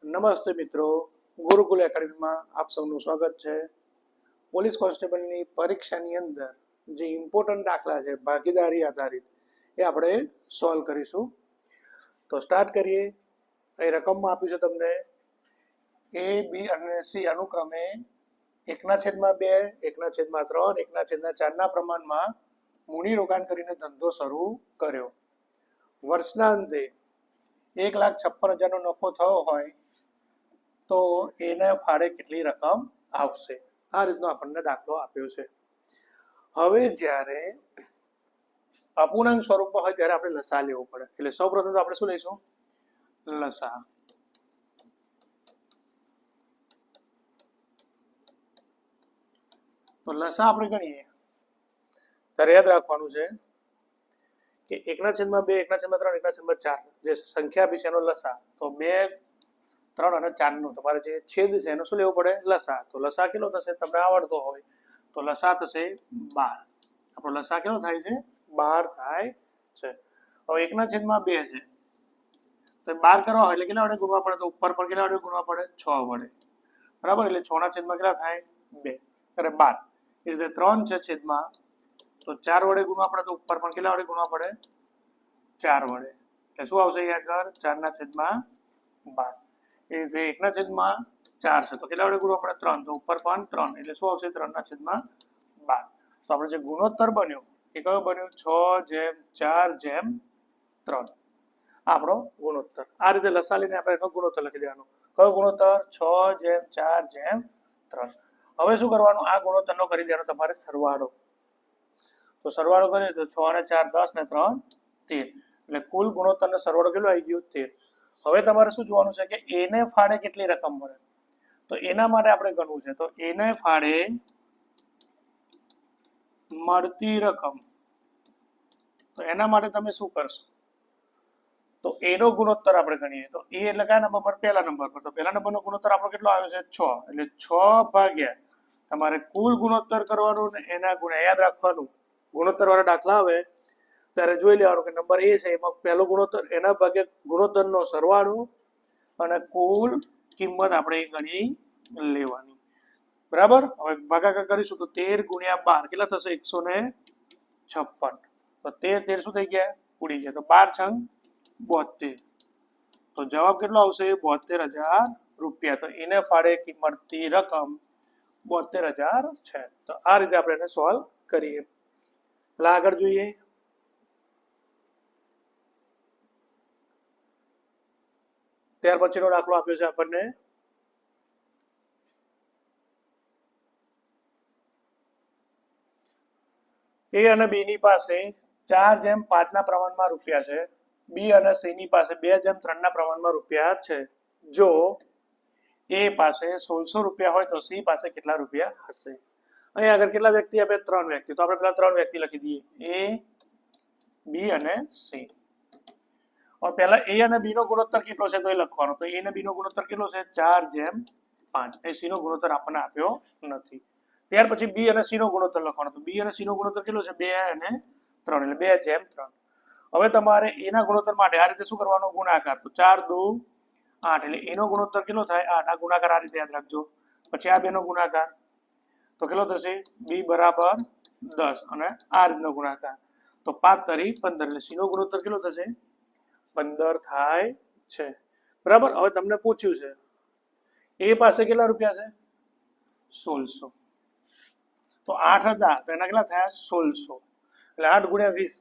નમસ્તે મિત્રો, ગુરુકુલ એકેડમીમાં આપ સૌનું સ્વાગત છે. પોલીસ કોન્સ્ટેબલની પરીક્ષાની અંદર જે ઇમ્પોર્ટન્ટ દાખલા છે ભાગીદારી આધારિત એ આપણે સોલ્વ કરીશું. તો સ્ટાર્ટ કરીએ. અહીં રકમમાં આપ્યું છે તમને એ, બી અને સી અનુક્રમે 1/2, 1/3, 1/4 પ્રમાણમાં મૂડી રોકાણ કરીને ધંધો શરૂ કર્યો. વર્ષના અંતે 1,56,000 નફો થયો હોય તો એને ફાળે કેટલી રકમ આવશે? આ રીતનો આપણને દાખલો આપ્યો છે. હવે જ્યારે અપૂર્ણાંક સ્વરૂપમાં હોય ત્યારે આપણે લસા લેવો પડે. એટલે સૌપ્રથમ તો આપણે શું લઈશું? લસા. તો લસા આપણે ગણીએ ત્યારે યાદ રાખવાનું છે કે 1/2, 1/3, 1/4 જે સંખ્યા વિશેનો લસા, તો 2, 3 અને 4 નો તમારે જે છેદ છે એનો શું લેવો પડે? લસા. તો લસા કેટલો થશે? તમને આવડતો હોય તો લસા થશે 12. આપણો લસા કેટલો થાય છે? 12 થાય છે. હવે 1/2 છે તો 12 કરવા હોય એટલે કેટલા વડે ગુણવા પડે? તો ઉપર પર કેટલા વડે ગુણવા પડે? 6 વડે. બરાબર. એટલે 6/છેદમાં કેટલા થાય? 2 એટલે 12. એ રીતે 3 છે છેદમાં, તો 4 વડે ગુણવા પડે, તો ઉપર પણ કેટલા વડે ગુણવા પડે? 4 વડે. એટલે શું આવશે આગળ? 4/12. એ રીતે 1/4 છે તો કેટલા વડે ગુણવા પડે? 3. તો ઉપર પણ 3 એટલે શું આવશે? 3/12. તો આપણે જે ગુણોત્તર બન્યો એ કયો બન્યો? 6/4/3 આપણો ગુણોત્તર. આ રીતે લસા લઈને આપણે એનો ગુણોત્તર લખી દેવાનો. કયો ગુણોત્તર? 6/4/3. હવે શું કરવાનું? આ ગુણોત્તરનો કરી દેવાનો તમારે સરવાળો. તો સરવાળો કરીએ તો 6 અને 4 10 ને 3 13. એટલે કુલ ગુણોત્તરનો સરવાળો કેટલો આવી ગયો? 13. હવે તમારે શું જોવાનું છે કે એને ફાળે કેટલી રકમ મળે? તો એના માટે આપણે ગણવું છે. તો એને ફાળે મળતી રકમ, તો એના માટે તમે શું કરશો? તો એનો ગુણોત્તર આપણે ગણીએ. તો એ એટલે કયા નંબર પર? પહેલા નંબર પર. તો પહેલા નંબરનો ગુણોત્તર આપણો કેટલો આવ્યો છે? 6. એટલે 6 ભાગ્યા તમારે કુલ ગુણોત્તર કરવાનું ને એના ગુણ્યા. યાદ રાખવાનું, ગુણોત્તર વાળા દાખલા આવે ત્યારે જોઈ લેવાનું કે નંબર એ છે એમાં પહેલો ગુણોત્તર, એના ભાગે ગુણોત્તરનો સરવાળો અને કુલ કિંમત આપણે ગણી લેવાની. બરાબર. હવે ભાગાકાર કરીશું તો 13 ગુણ્યા 12 કેટલા થશે? 156. તો 13 શું થઈ ગયા? ઉડી ગયા. તો 12 છંગ 72. તો જવાબ કેટલો આવશે? 72,000 રૂપિયા. તો એને ફાળે મળતી રકમ 72,000 છે. તો આ રીતે આપણે એને સોલ્વ કરીએ. એટલે આગળ જોઈએ. ત્યાર પછીનો દાખલો આપ્યો છે આપણને એ અને બી ની પાસે 4/5 પ્રમાણમાં રૂપિયા છે. બી અને સી ની પાસે 2/3 પ્રમાણમાં રૂપિયા છે. જો એ પાસે 1600 રૂપિયા હોય તો સી પાસે કેટલા રૂપિયા હશે? અહીં આગળ કેટલા વ્યક્તિ આપે? 3 વ્યક્તિ. તો આપણે પેલા 3 વ્યક્તિ લખી દઈએ, એ, બી અને સી. और पहला ए અને બી નો ગુણોત્તર કેટલો છે તો એ લખવાનો. તો એ અને બી નો ગુણોત્તર કેટલો છે? 4/5. એ સી નો ગુણોત્તર આપણને આપ્યો નથી. ત્યાર પછી બી અને સી નો ગુણોત્તર લખવાનો. તો બી અને સી નો ગુણોત્તર કેટલો છે? 2 અને 3 એટલે 2/3. હવે તમારે એના ગુણોત્તર માટે આ રીતે શું કરવાનો? ગુણાકાર. તો 4 × 2 = 8 એટલે એનો ગુણોત્તર કેટલો થાય? 8. આ ગુણાકાર આ રીતે યાદ રાખજો. પછી આ બેનો ગુણાકાર તો કેટલો થશે? બી બરાબર 10 અને આ રીતનો ગુણાકાર તો 5 × 3 = 15 એટલે સી નો ગુણોત્તર કેટલો થશે? 15 થાય છે. બરાબર. હવે તમને પૂછ્યું છે એ પાસે કેટલા રૂપિયા છે? 1600. તો 8 હતા તો એના કેટલા થયા? 1600. એટલે 8 × 20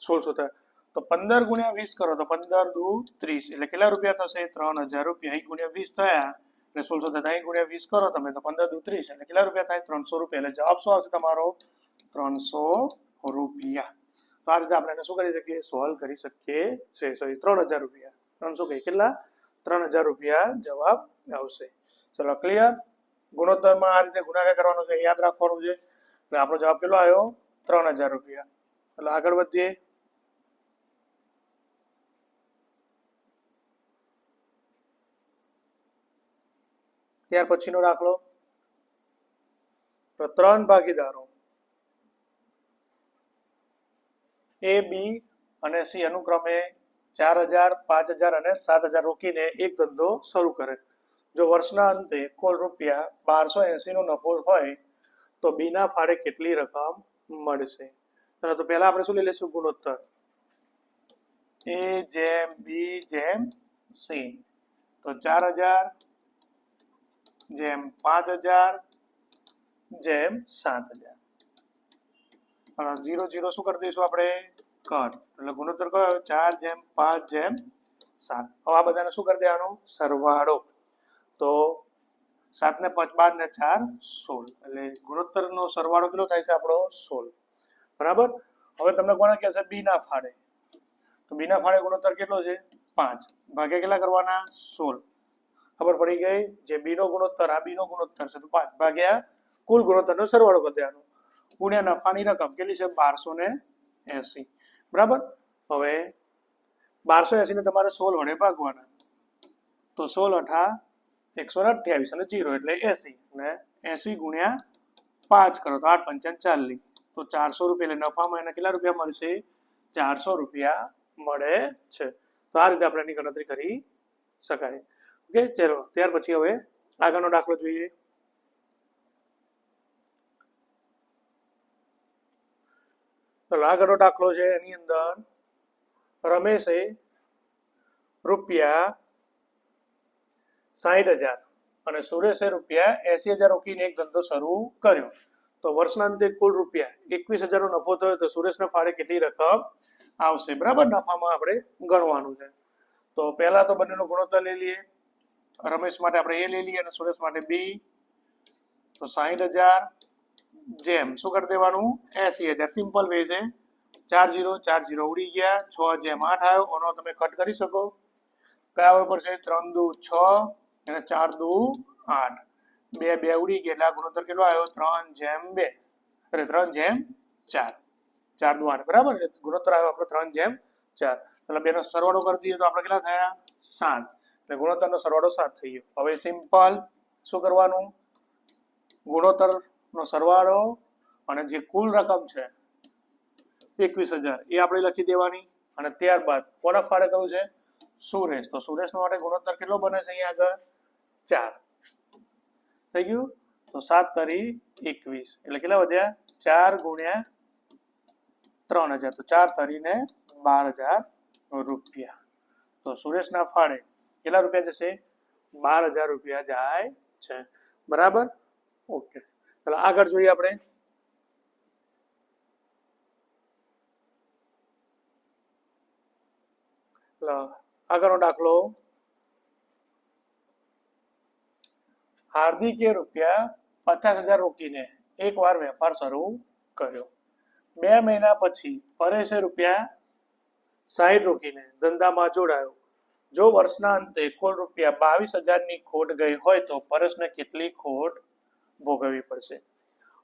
1600 થયા. તો 15 × 20 કરો તો 15 × 2 = 30 એટલે કેટલા રૂપિયા થશે? 3000 રૂપિયા. અહીં × 20 થયા એટલે 1600 થયા. અહીં × 20 કરો તમે તો 15 × 2 = 30 એટલે કેટલા રૂપિયા થાય? 300 રૂપિયા. એટલે જવાબ શું આવશે તમારો? 300 રૂપિયા. તો આ રીતે આપણે એને શું કરી શકીએ? સોલ્વ કરી શકીએ છે. સોરી, 3000 રૂપિયા. 300 કઈ કેટલા? 3000 રૂપિયા જવાબ આવશે. ચલો, ક્લિયર. ગુણોત્તરમાં આ રીતે ગુણાકાર કરવાનો છે, યાદ રાખવાનું છે. એટલે આપણો જવાબ કેટલો આવ્યો? 3000 રૂપિયા. એટલે આગળ વધીએ. ત્યાર પછીનો દાખલો. તો 3 ભાગીદારો એ, બી અને સી અનુક્રમે 4000, 5000 અને 7000 રોકીને એક ધંધો શરૂ કરે. જો વર્ષના અંતે કુલ રૂપિયા 1280 નો નફો હોય તો બીના ફાળે કેટલી રકમ મળશે? તો પહેલા આપણે શું લઈ લઈશું? ગુણોત્તર A જેમ B જેમ C. તો 4000 જેમ 5000 જેમ 7000. 0 0 શું કરી દઈશું આપણે? કટ. એટલે ગુણોત્તર કયો? 4 જેમ 5 જેમ 7. હવે આ બધાને શું કરી દેવાનું? સરવાળો. તો 7 ને 5 12 ને 4 16. એટલે ગુણોત્તરનો સરવાળો કેટલો થાય છે આપણો? 16. બરાબર. હવે તમને કોને કહેશે? બી ના ફાળે. તો બી ના ફાળે ગુણોત્તર કેટલો છે? 5 ભાગ્યા કેટલા કરવાના? 16. ખબર પડી ગઈ? જે બી નો ગુણોત્તર આ બી નો ગુણોત્તર છે તો 5 ભાગ્યા કુલ ગુણોત્તરનો સરવાળો કરી દેવાનો ગુણ્યા નફાની રકમ કેટલી છે? 1280. બરાબર. હવે 1280 ને તમારે 16 વડે ભાગવાના. તો 16 × 128 અને 0 એટલે 80 ને 80 ગુણ્યા 5 કરો તો 8 × 5 = 40. તો 400 રૂપિયા. એટલે નફામાં એને કેટલા રૂપિયા મળશે? 400 રૂપિયા મળે છે. તો આ રીતે આપણે એની ગણતરી કરી શકાય. ઓકે, ચલો ત્યાર પછી હવે આગળનો દાખલો જોઈએ. તો આગળનો દાખલો છે એની અંદર રમેશે રૂપિયા 60,000 અને સુરેશે રૂપિયા 80,000 રોકીને એક ધંધો શરૂ કર્યો. તો વર્ષના અંતે કુલ રૂપિયા 21,000 નો નફો થયો તો સુરેશના ફાળે કેટલી રકમ આવશે? બરાબર. નફામાં આપણે ગણવાનું છે. તો પહેલા તો બંનેનો ગુણોત્તર લઈ લઈએ. રમેશ માટે આપણે એ લઈ લઈએ અને સુરેશ માટે બી. તો 60,000 જેમ શું કરી દેવાનું? 80,000. સિમ્પલ વે છે. 4 0 4 0 ઉડી ગયા. 6 જેમ 8 આવ્યો. આનો તમે કટ કરી શકો. કયા આવવા પડશે? 3 દુ 6 અને 4 દુ 8. 2 2 ઉડી ગયા. એટલે આ ગુણોત્તર કેટલો આવ્યો? 3 જેમ 2. અરે 3 જેમ 4. 4 દુ 8. બરાબર. ગુણોત્તર આવ્યો આપણો 3 જેમ 4. એટલે બેનો સરવાળો કરી દઈએ તો આપણે કેટલા થયા? 7. એટલે ગુણોત્તરનો સરવાળો 7 થઈ ગયો. હવે સિમ્પલ શું કરવાનું? ગુણોત્તરનો સરવાળો અને જે કુલ રકમ છે 21,000 એ આપણે લખી દેવાની. અને ત્યારબાદ કોના ફાળે કયું છે? સુરેશ. તો સુરેશનો માટે ગુણોત્તર કેટલો બને છે? અહીંયા આગળ 4 થઈ ગયું. તો 7 તરી 21 એટલે કેટલા વધ્યા? 4 ગુણ્યા 3000. તો 4 તરીને 12,000 રૂપિયા. તો સુરેશના ફાળે કેટલા રૂપિયા જશે? 12,000 રૂપિયા જાય છે. બરાબર. ઓકે, ચાલો આગળ જોઈએ આપણે. આગળનો દાખલો. હાર્દિકે રૂપિયા 50,000 રોકીને એક વાર વેપાર શરૂ કર્યો. 2 મહિના પછી પરેશે રૂપિયા 60 રોકીને ધંધામાં જોડાયો. જો વર્ષના અંતે કુલ રૂપિયા 22,000 ખોટ ગઈ હોય તો પરેશને કેટલી ખોટ ભોગવવી પડશે?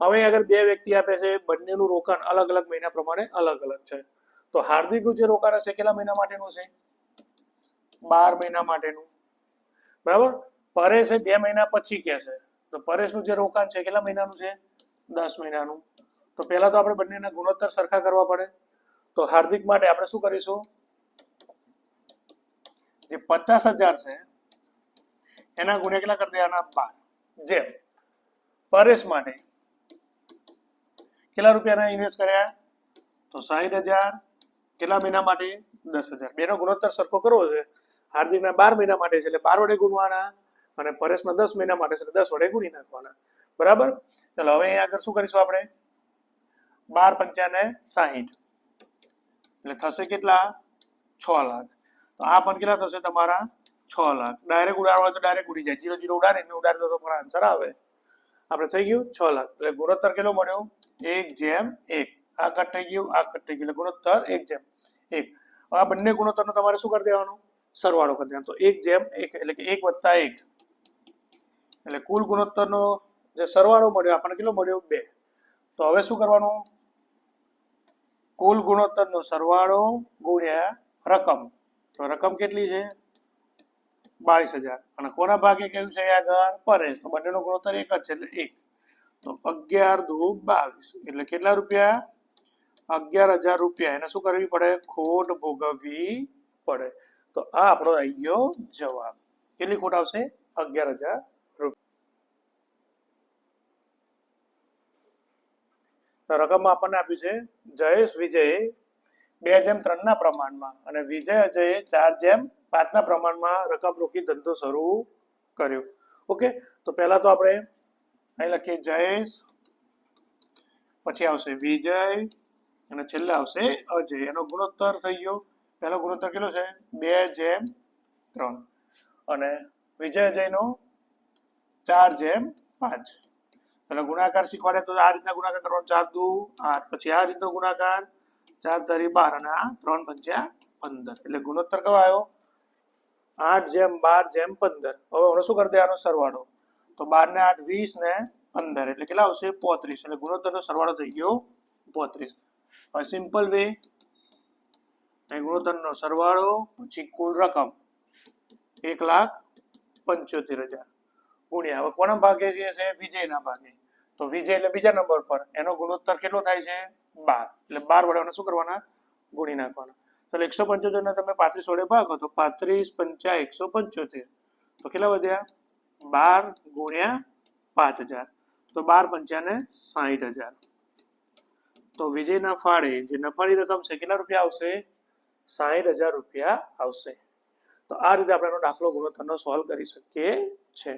હવે અગર બે વ્યક્તિ આપે છે, બંનેનું રોકાણ અલગ અલગ મહિના પ્રમાણે અલગ અલગ છે. તો હાર્દિકનું જે રોકાણ હશે કેટલા મહિના માટેનું છે? 12 મહિના માટેનું. બરાબર. પરેશે 2 મહિના પછી કે છે તો પરેશનું જે રોકાણ છે કેટલા મહિનાનું છે? 10 મહિનાનું. તો પહેલા તો આપણે બંનેના ગુણોત્તર સરખા કરવા પડે. તો હાર્દિક માટે આપણે શું કરીશું? જે 50,000 છે એના ગુણ્યા કેટલા કરી દેવાના? 12. જેમ પરેશ માટે કેટલા રૂપિયાના ઇન્વેસ્ટ કર્યા? તો 60,000. કેટલા મહિના માટે? 10,000. બેનો ગુણોત્તર સરખો કરવો છે. હાર્દિકના 12 મહિના માટે છે એટલે 12 વડે ગુણવાના અને પરેશના 10 મહિના માટે છે એટલે 10 વડે ગુણી નાખવાના. બરાબર. ચાલો હવે અહીંયા આગળ શું કરીશું આપણે? 12 × 5 = 60 એટલે થશે કેટલા? 6 લાખ. તો આ પણ કેટલા થશે તમારા? 6 લાખ. ડાયરેક્ટ ઉડાડવા તો ડાયરેક્ટ ઉડી જાય. 0 0 ઉડાડીને ઉડાડી દો તો આન્સર આવે. આપણે થઈ ગયું 6 લાખ. એટલે ગુણોત્તર કેટલો મળ્યો? 1:1. આ કટ થઈ ગયું, આ કટ થઈ ગયું એટલે ગુણોત્તર 1:1. આ બંને ગુણોત્તરનો તમારે શું કરી દેવાનું? સરવાળો કરી દેવાનો. તો 1:1 એટલે કે 1 + 1 એટલે કુલ ગુણોત્તરનો જે સરવાળો મળ્યો આપણને કેટલો મળ્યો? 2. તો હવે શું કરવાનું? કુલ ગુણોત્તરનો સરવાળો ગુણ્યા રકમ. તો રકમ કેટલી છે? 22,000. અને કોના ભાગે કયું છે આગળ? પરેશ. તો બંનેનો ગુણોત્તર 1 જ છે એટલે 1. તો 11 દુ 22 એટલે કેટલા રૂપિયા? 11,000 રૂપિયા. એને શું કરવી પડે? ખોટ ભોગવવી પડે. તો આ આપણો આવી ગયો જવાબ. કેટલી ખોટ આવશે? 11,000 રૂપિયા. રકમ આપણને આપ્યું છે જયેશ વિજયે 2:3 ના પ્રમાણમાં અને વિજય અજયે 4:5 ના પ્રમાણમાં રકમ રોકી ધંધો શરૂ કર્યો. ઓકે, તો પહેલા તો આપણે અહીં લખીએ જયેશ, પછી આવશે વિજય અને છેલ્લે આવશે અજય. એનો ગુણોત્તર થઈ ગયો. પહેલો ગુણોત્તર કેટલો છે? 2:3 અને વિજય અજયનો 4:5. એટલે ગુણાકાર શીખવાડે તો આ રીતના ગુણાકાર કરવાનો, 4 દુ 8, પછી આ રીતનો ગુણાકાર 4 તરી 12 અને આ 3 પંચા 15. એટલે ગુણોત્તર કયો આવ્યો? 8:12:15. હવે હું શું કરી દે આનો સરવાળો, તો 12 ને 8 20 ને 15 એટલે કેટલા આવશે? 35. એટલે ગુણોત્તરનો સરવાળો થઈ ગયો 35. હવે સિમ્પલ વે, અહીં ગુણોત્તરનો સરવાળો પછી કુલ રકમ 1,75,000 ગુણ્યા, હવે કોના ભાગે છે? વિજયના ભાગે. તો વિજય એટલે બીજા નંબર પર, એનો ગુણોત્તર કેટલો થાય છે? 12. એટલે 12 વડે શું કરવાના? ગુણી નાખવાના. તો 175 ને તમે 35 વડે ભાગો તો 35 પંચા 175. તો કેટલા વધ્યા? 12 ગુણ્યા 5,000. તો 12 પંચાને 60,000. તો વિજયના ફાળે જે નફાની રકમ છે કેટલા રૂપિયા આવશે? 60,000 રૂપિયા આવશે. તો આ રીતે આપણે એનો દાખલો ગુણોત્તરનો સોલ્વ કરી શકીએ છીએ.